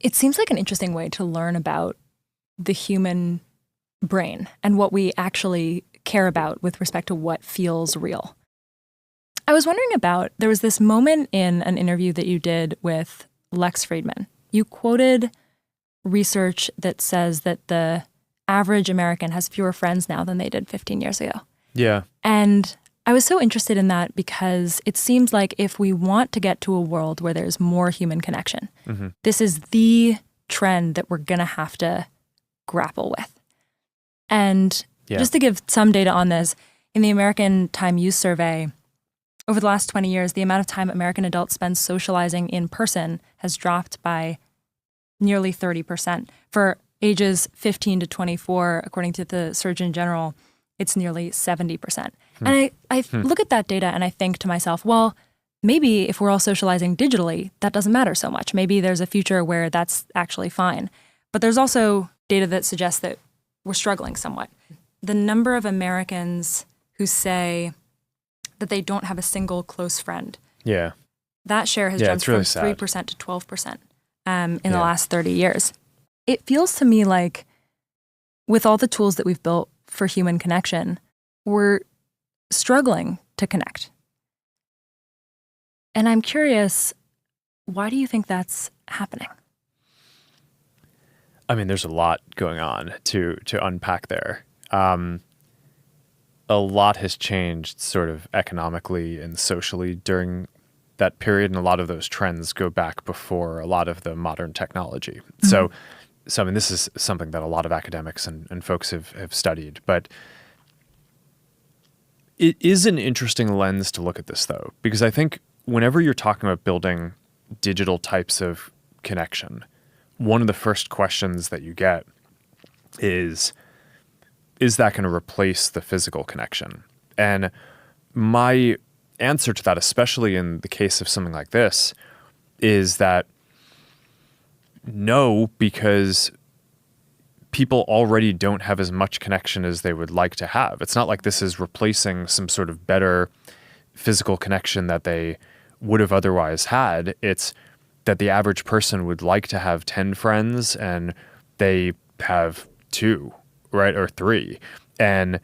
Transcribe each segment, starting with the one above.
It seems like an interesting way to learn about the human brain and what we actually care about with respect to what feels real. I was wondering about, there was this moment in an interview that you did with Lex Friedman. You quoted research that says that the average American has fewer friends now than they did 15 years ago. Yeah. And I was so interested in that because it seems like if we want to get to a world where there's more human connection, this is the trend that we're going to have to grapple with. And just to give some data on this, in the American Time Use Survey, over the last 20 years, the amount of time American adults spend socializing in person has dropped by nearly 30%. For ages 15 to 24, according to the Surgeon General, it's nearly 70%. And I look at that data and I think to myself, well, maybe if we're all socializing digitally, that doesn't matter so much. Maybe there's a future where that's actually fine. But there's also data that suggests that we're struggling somewhat. The number of Americans who say that they don't have a single close friend, that share has jumped really from 3% to 12% in the last 30 years. It feels to me like with all the tools that we've built for human connection, we're struggling to connect. And I'm curious, why do you think that's happening? I mean, there's a lot going on to unpack there. A lot has changed sort of economically and socially during that period, and a lot of those trends go back before a lot of the modern technology. So I mean, this is something that a lot of academics and folks have studied, but it is an interesting lens to look at this, though, because I think whenever you're talking about building digital types of connection, one of the first questions that you get is that going to replace the physical connection? And my answer to that, especially in the case of something like this, is that no, because people already don't have as much connection as they would like to have. It's not like this is replacing some sort of better physical connection that they would have otherwise had. It's that the average person would like to have 10 friends and they have 2, right? Or 3. And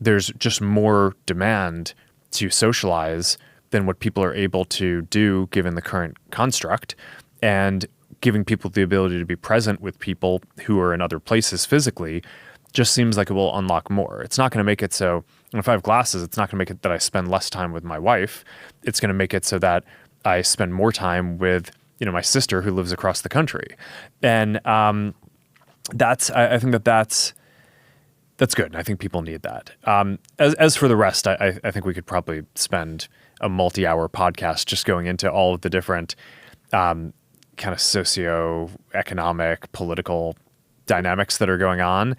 there's just more demand to socialize than what people are able to do given the current construct. And giving people the ability to be present with people who are in other places physically just seems like it will unlock more. It's not going to make it so, if I have glasses, it's not going to make it that I spend less time with my wife. It's going to make it so that I spend more time with, my sister who lives across the country. And I think that's good. And I think people need that. As for the rest, I think we could probably spend a multi-hour podcast just going into all of the different kind of socio-economic, political dynamics that are going on.